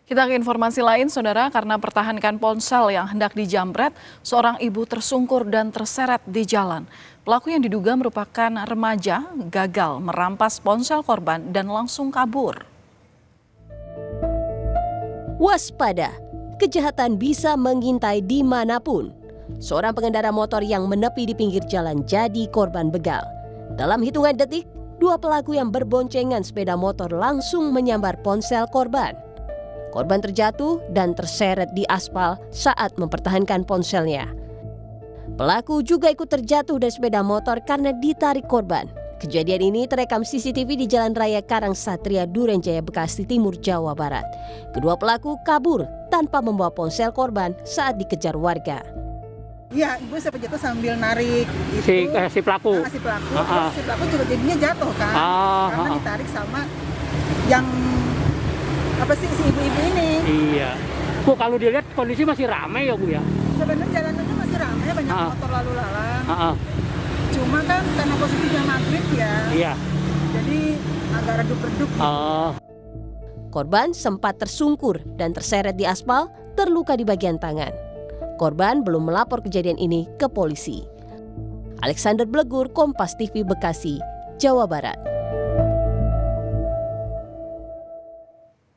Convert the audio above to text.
Kita ke informasi lain, saudara, karena pertahankan ponsel yang hendak dijamret, seorang ibu tersungkur dan terseret di jalan. Pelaku yang diduga merupakan remaja gagal merampas ponsel korban dan langsung kabur. Waspada, kejahatan bisa mengintai dimanapun. Seorang pengendara motor yang menepi di pinggir jalan jadi korban begal. Dalam hitungan detik, dua pelaku yang berboncengan sepeda motor langsung menyambar ponsel korban. Korban terjatuh dan terseret di aspal saat mempertahankan ponselnya. Pelaku juga ikut terjatuh dari sepeda motor karena ditarik korban. Kejadian ini terekam CCTV di Jalan Raya Karang Satria, Duren Jaya, Bekasi Timur, Jawa Barat. Kedua pelaku kabur tanpa membawa ponsel korban saat dikejar warga. Iya, ibu saya jatuh sambil narik si pelaku. Si pelaku juga jadinya jatuh kan, karena ditarik sama yang si ibu-ibu ini. Iya. Bu, kalau dilihat kondisi masih ramai ya Bu ya? Sebenarnya jalanannya masih ramai, banyak motor lalu lalang. Cuma kan karena posisinya maghrib ya. Iya. Jadi agak redup-redup. Korban sempat tersungkur dan terseret di aspal, terluka di bagian tangan. Korban belum melapor kejadian ini ke polisi. Alexander Blegur, Kompas TV, Bekasi, Jawa Barat.